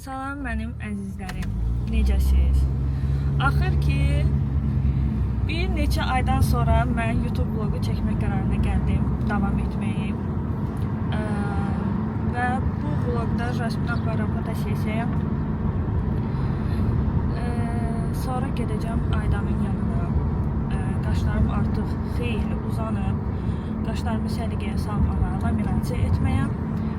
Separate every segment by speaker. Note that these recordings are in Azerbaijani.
Speaker 1: Salam mənim əzizlərim, necəsiz? Axır ki, bir neçə aydan sonra mən YouTube vlogu çəkmək qərarına gəldim, davam etməyi. Və bu vlogda Jasmin aparan fotosesiyaya. Sonra gedəcəm Aydanın yanına. Qaşlarım artıq xeyli uzanıb. Qaşlarımı səliqəyə salmağa, laminasiya etməyə.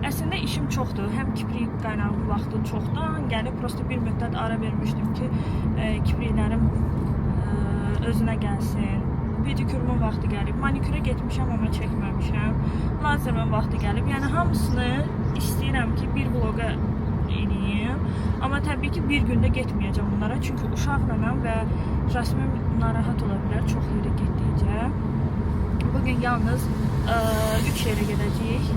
Speaker 1: Əslində işim çoxdur. Həm kiprik qaynağım vaxtı çoxdan gəlib. Prosta bir müddət ara vermişdim ki, kipriklərim özünə gəlsin. Pedikürümün vaxtı gəlib. Manikürə getmişəm, amma çəkməmişəm. Lazerimin vaxtı gəlib. Yəni hamısını istəyirəm ki, bir vloqa eləyim. Amma təbii ki, bir gündə getməyəcəm bunlara. Çünki uşaqlanam və Jasmin narahat ola bilər çox yerə getdikcə. Bugün yalnız 3 yerə gedəcəyik.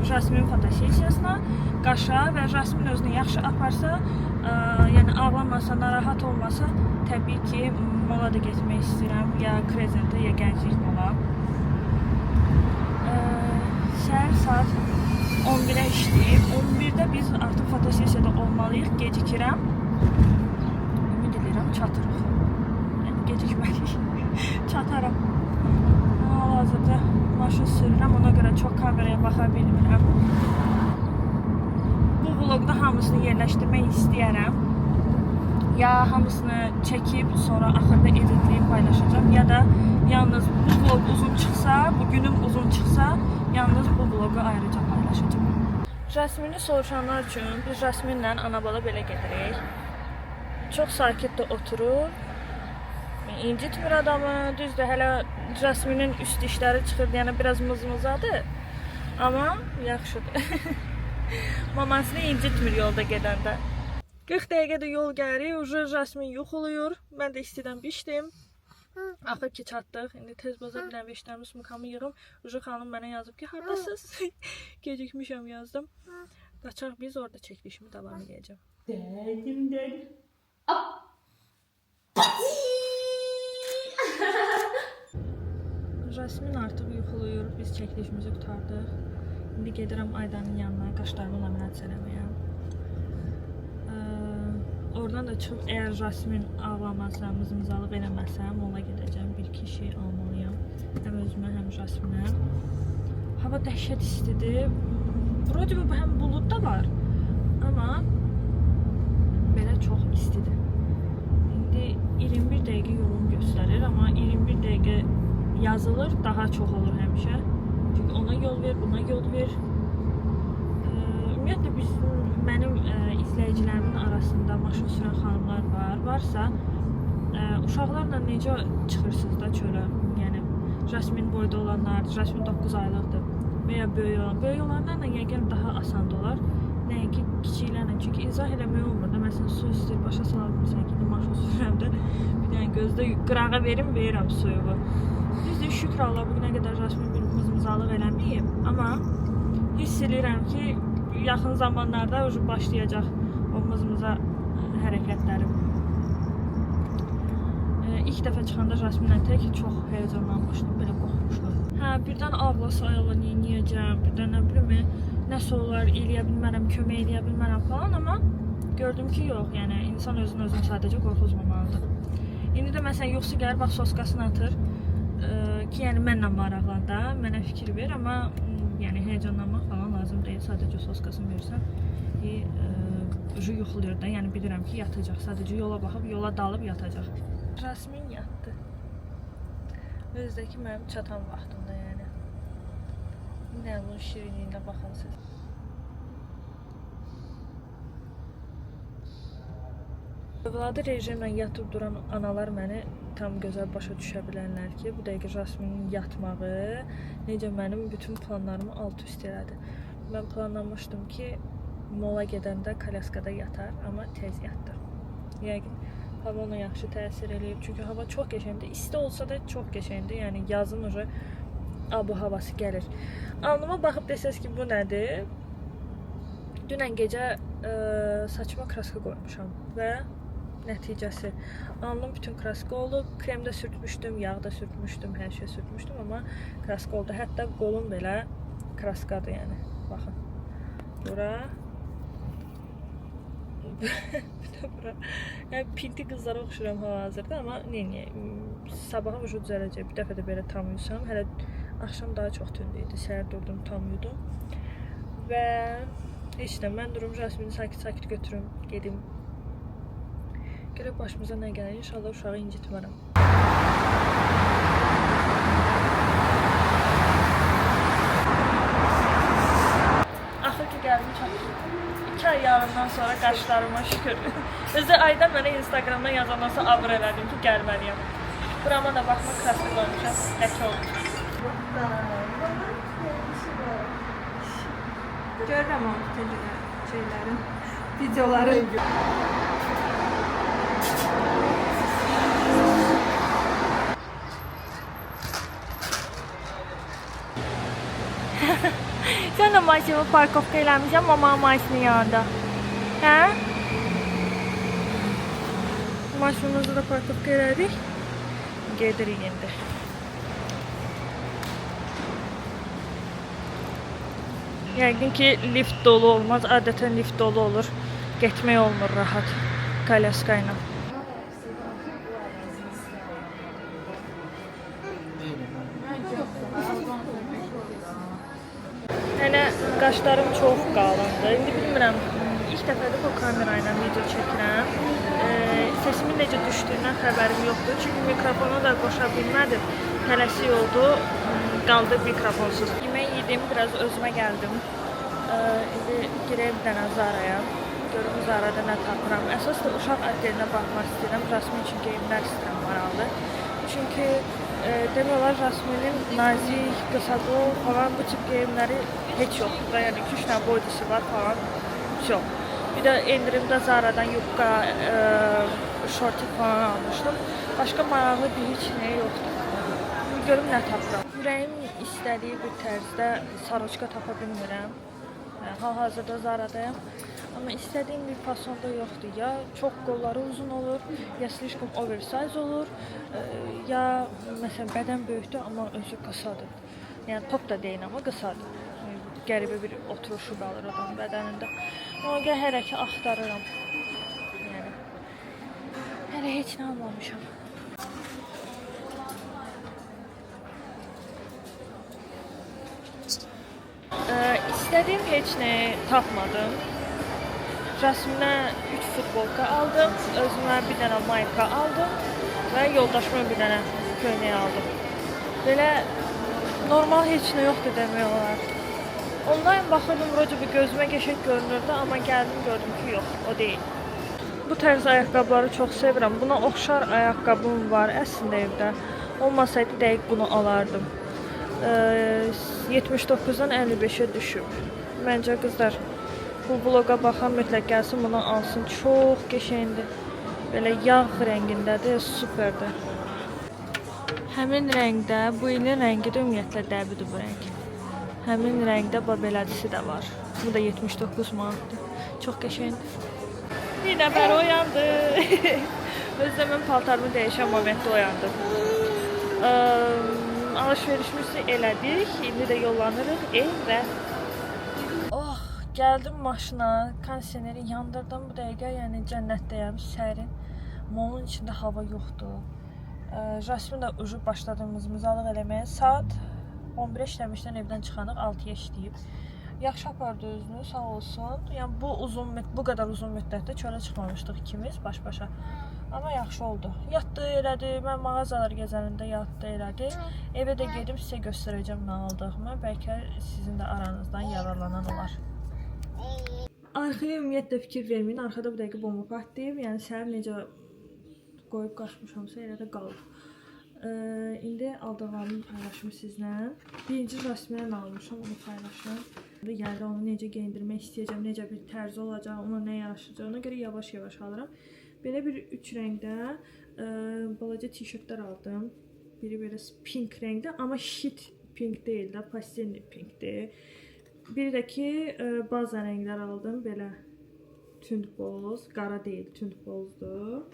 Speaker 1: Jasmin fotosesiyasına, qaşa və Jasmin özünü yaxşı aparsa, yəni ağlamasa, narahat olmasa, təbii ki, mola da getmək istəyirəm, ya krezentə, ya gənclik mola. Səhər saat 11-ə işləyib, 11-də biz artıq fotosesiyada olmalıyıq, gecikirəm. Ümid edirəm, çatırıq. Yəni, gecikməliyik, çatarım. Hal-hazırda maşın sürürəm, ona görə çox kameraya baxa bilmirəm. Bu vlogda hamısını yerləşdirmək istəyərəm. Ya hamısını çəkib, sonra axırda editləyib paylaşacağım, ya da yalnız bu vlog uzun çıxsa, bu günüm uzun çıxsa, yalnız bu vlogu ayrıca paylaşacağım. Jasmini soruşanlar üçün biz Jasminlə ana-bala belə gedirik. Çox sakit də oturur. İncitmir adamı, düzdür, hələ Jasminin üst dişləri çıxır, yəni biraz mızmızadır, amma yaxşıdır. Mamasını incitmir yolda gedəndə. 40 dəqiqədə yol gəlirik, ucu Jasmin yuxuluyur, mən də istidən biçdim. Axır ki çatdıq, indi tez baza bilən veşlərimi, sumkamı yığım. Ucu xanım mənə yazıb ki, haradasınız? Gecikmişəm yazdım. Qaçaq biz, orada çəkilişimi davam edəcəm. Dədim. Jasmin artıq yuxuluyur, biz çəkilişimizi qutardıq. İndi gedirəm Aydanın yanına, qaşlarımı laminasiya eləməyə. Oradan da çıxıb, əgər Jasmin ağlamazsa, mızmızalıq eləməsə, mola gedəcəm, bir-iki şey almalıyam. Həm özümə, həm Jasminə. Hava dəhşət istidir. Brodi bu həm bulud da var, amma belə çox istidir. İndi 21 dəqiqə yolum göstərir, amma 21 dəqiqə yazılır, daha çox olur həmişə. Çünki ona yol ver, buna yol ver. Ümumiyyətlə, mənim izləyicilərimin arasında maşın sürən xanımlar varsa, uşaqlarla necə çıxırsınız da çölə? Yəni, Jasmin boyda olanlar, Jasmin 9 aylıqdır və ya böyük olan. Böyük olanlarla yəqin daha asan olar. Nəinki kiçiklərlə, çünki izah eləmək olmur da. Məsələn, su istəyir, başa sala bilmirsən ki, maşın sürürəm də bir dənə gözdə qırağa verirəm suyumu. Düzdür, şükür Allah, bugünə qədər Jasmin bir mızmızalıq eləməyib, amma hiss edirəm ki, yaxın zamanlarda başlayacaq o mızmıza hərəkətlərim. İlk dəfə çıxanda Jasminlə tək çox həyəcanlanmışdım, belə qorxmuşdur. Birdən ağlasa, neyəcəm, birdən nə bilim, nəsə olar, eləyə bilmərəm, kömək eləyə bilmərəm falan, amma gördüm ki, yox, yəni insan özünü sadəcə qorxuzmamalıdır. İndi də məsələn, yoxsa gəlir, bax, soskasını atır ki, yəni mənlə maraqlanda, mənə fikir ver, amma yəni həyəcanlanmaq falan lazım deyil, sadəcə soskasını verirsən, yuxuluyur da, yəni bilirəm ki, yatacaq, sadəcə yola baxıb, yola dalıb yatacaq. Jasmin yatdı. Özdəki mənim çatan vaxtımda, yəni. Nə bunun şirinliyinə baxın siz. Övladı rejimlə yatıb duran analar məni tam gözəl başa düşə bilərlər ki, bu dəqiqə Jasminin yatmağı necə mənim bütün planlarımı alt-üst elədi. Mən planlamışdım ki, mola gedəndə kalyaskada yatar, amma tez yatdı. Yəqin, hava ona yaxşı təsir eləyib, çünki hava çox qəşəngdir. İsti olsa da çox qəşəngdir, yəni yazın abu havası gəlir. Alnıma baxıb desəz ki, bu nədir? Dünən gecə saçıma kraska qoymuşam və nəticəsi. Alnım bütün kraska oldu. Kremdə sürtmüşdüm, yağda sürtmüşdüm, hər şey sürtmüşdüm, amma kraska oldu. Hətta qolum belə kraskadır, yəni. Baxın. Bura Bir də bura. Yəni pinti qızlara oxşuram hal-hazırda, amma nə sabaha başa düzələcək. Bir dəfə də belə tam yusam. Hələ axşam daha çox tündü idi. Səhər durdum, tam yudum. Və heç də mən durum Jasmini sakit-sakit götürüm, gedim. Görək başımıza nə gəlir. İnşallah uşağı incitmərəm. Axır ki gəldim çatdım. 2 ay yarımdan sonra qaşlarıma şükür. Özü ayda mənə Instagramdan yazandan sonra abr elədim ki, gəlməliyəm. Burama da baxma, kraslı qoymuşam. Ləkə olmuş.
Speaker 2: Görürəm o şeylərin, videoların.
Speaker 1: Sən də maşını parkovka eləmişəm, mamanın maşının yanında. Hə? Maşınımızı da parkovka elədik. Gedirik indi. Yəqin ki, lift dolu olmaz. Adətən lift dolu olur. Getmək olmur rahat kolyaska ilə. Yəni qaşlarım çox qalındı. İndi bilmirəm, ilk dəfədir bu kamera ilə video çəkirəm. Sesimin necə düşdüyündən xəbərim yoxdur. Çünki mikrofonu da qoşa bilmədim. Tələsik oldu, qaldı mikrofonsuz. Yemək yedim, biraz özümə gəldim. İndi girəyim bir dənə Zaraya. Görüm Zarada nə tapıram. Əsas da uşaq atelinə baxmaq istəyirəm. Jasmin üçün geyimlər istəyirəm maraqlı. Çünki demək olar Jasminin nazik, qısa qol falan bu tip geyimləri heç yoxdur da. Yəni 2-3 dənə bodisi var falan. Yox. Bir də endirimdə Zara'dan yubka, şortik falan almışdım. Başqa maraqlı bir heç nə yoxdur. Görüm nə tapıram. Ürəyim istədiyi bir tərzdə saroçka tapa bilmirəm. Hal-hazırda Zara'dayım. Amma istədiyim bir fasonda yoxdur. Ya çox qolları uzun olur, ya slişkom oversize olur, ya məsələn bədən böyükdür, amma özü qısadır. Yəni top da deyil, amma qısadır. Qəribə bir oturuşu qalır adamın bədənində. Ona görə hələ ki axtarıram. Yəni hələ heç nə almamışam. İstədiyim heç nə tapmadım. Jasminə 3 futbolka aldım, özümə bir dənə mayka aldım və yoldaşıma bir dənə köynək aldım. Belə normal heç nə yoxdur demək olar. Ondan baxırdım, vroca bir gözümə qəşəng görünürdü, amma gəldim gördüm ki, yox, o deyil. Bu tərz ayaqqabıları çox sevirəm. Buna oxşar ayaqqabım var əslində evdə. Olmasaydı dəqiq bunu alardım. 79-dan 55-ə düşüb. Məncə qızlar bu vloqa baxan mütləq gəlsin, bunu alsın. Çox qəşəngdir. Belə yağ rəngindədir, superdir. Həmin rəngdə, bu ilin rəngi də ümumiyyətlə dəbidir bu rəng. Həmin rəngdə babelədisi də var. Bu da 79 manatdır. Çox qəşəngdir. Bir nəfər oyandı. Özdə mən paltarımı dəyişən momentdə oyandım. Alışverişimizi elədik. İndi də yollanırıq evə. Oh, gəldim maşına. Kondisioneri yandırdım bu dəqiqə. Yəni cənnətdəyəm, sərin. Molun içində hava yoxdur. Jasmin də ucu başladığımız mızalıq eləməyə. Saat 11-ə işləmişdən evdən çıxanıq 6-ya işləyib. Yaxşı apardı özünü, sağ olsun. Yəni bu qədər uzun müddətdə çölə çıxmamışdıq ikimiz baş-başa. Amma yaxşı oldu. Yatdı, elədi. Mən mağazalar gəzənində yatdı, elədi. Evə də gedib sizə göstərəcəm nə aldığımı. Bəlkə sizin də aranızdan yararlanan olar. Arxaya ümumiyyətlə fikir verməyin. Arxada bu dəqiqə bomba partlayıb. Yəni səhər necə qoyub qaçmışamsa elə də qalıb. İndi aldığımı paylaşım sizlə. Birinci Jasminə almışam, onu paylaşım. Yəni onu necə geyindirmək istəyəcəm, necə bir tərzi olacaq, ona nə yaraşacaq, ona görə yavaş-yavaş alıram. Belə bir 3 rəngdə balaca tişörtlər aldım. Biri belə pink rəngdə, amma shit pink deyil də, pastel pinkdir. Biri də ki, baza rənglər aldım, belə tünd boz, qara deyil, tünd bozdur.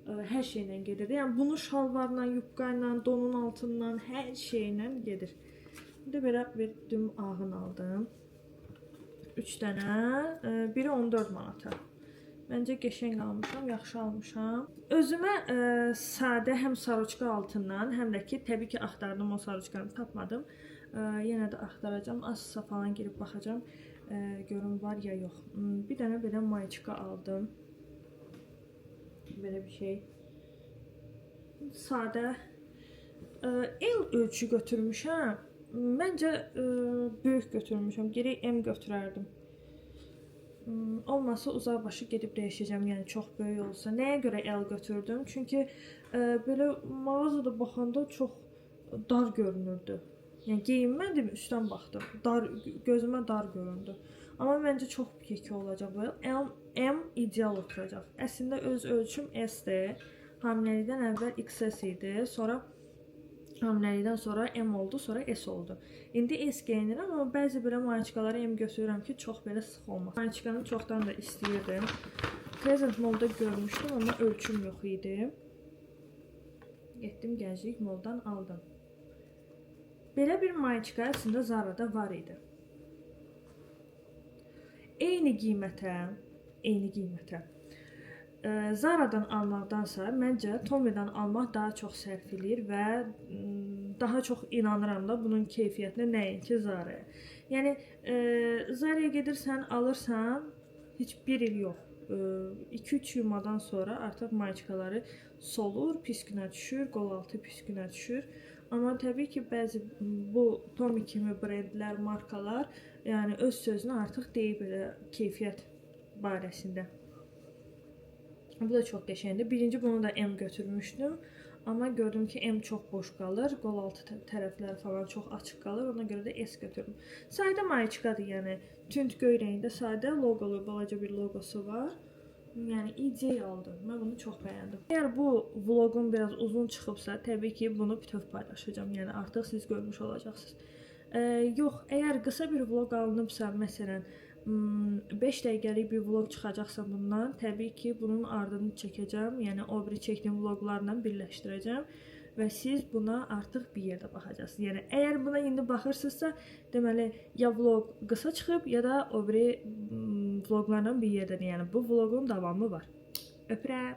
Speaker 1: Hər şeylə gedir. Yəni bunu şalvarla, yubka ilə, donun altından, hər şeylə gedir. Bir də belə bir düm ağın aldım. 3 dənə, biri 14 manata. Məncə qəşəng almışam, yaxşı almışam. Özümə sadə həm saroçka altından, həm də ki, təbii ki, axtardım o saroçkanı tapmadım. Yenə də axtaracağam, az falan girib baxacağam. Görüm var ya yox. Bir dənə belə mayiçka aldım. Belə bir şey. Sadə. El ölçü götürmüşəm. Məncə böyük götürmüşəm. Gərək M götürərdim. Olmasa uzaqbaşı gedib dəyişəcəm. Yəni çox böyük olsa. Nəyə görə L götürdüm? Çünki belə mağazada baxanda çox dar görünürdü. Yəni geyinmədim, üstdən baxdım. Gözümə dar göründü. Amma məncə çox yekə olacaq bu. M ideal oturacaq. Əslində öz ölçüm S-dir. Hamiləlikdən əvvəl XS idi. Sonra hamiləlikdən sonra M oldu, sonra S oldu. İndi S geyinirəm, amma bəzi belə mayiçkaları M götürürəm ki, çox belə sıx olmaz. Mayiçkanı çoxdan da istəyirdim. Crescent Mall-da görmüşdüm, amma ölçüm yox idi. Getdim Gənclik Mall-dan aldım. Belə bir mayiçka əslində Zara-da var idi. Eyni qiymətə Zara-dan almaqdansa məncə Tommy-dan almaq daha çox sərf eləyir və daha çox inanıram da bunun keyfiyyətinə, nəinki Zara-ya. Yəni Zara-ya gedirsən, alırsan, heç bir il yox. 2-3 yumadan sonra artıq mayiçkaları solur, pis günə düşür, qol altı pis günə düşür. Amma təbii ki, bəzi bu Tommy kimi brendlər, markalar, yəni öz sözünü artıq deyib belə keyfiyyət barəsində. Bu da çox qəşəngdir. Birinci bunu da M götürmüşdüm. Amma gördüm ki, M çox boş qalır. Qol altı tərəfləri falan çox açıq qalır. Ona görə də S götürdüm. Sadə mayiçkadır, yəni tünd göy rəngdə sadə loqolu, balaca bir loqosu var. Yəni idealdır. Mən bunu çox bəyəndim. Əgər bu vloqum biraz uzun çıxıbsa, təbii ki, bunu bütöv paylaşacağam. Yəni artıq siz görmüş olacaqsınız. Yox, əgər qısa bir vloq alınıbsa, məsələn, 5 dəqiqəlik bir vloq çıxacaqsa bundan, təbii ki, bunun ardını çəkəcəm. Yəni o biri çəkdiyim vloqlarla birləşdirəcəm və siz buna artıq bir yerdə baxacaqsınız. Yəni əgər buna indi baxırsınızsa, deməli ya vloq qısa çıxıb, ya da o biri vloqlarla bir yerdədir. Yəni bu vloqun davamı var. Öpürəm.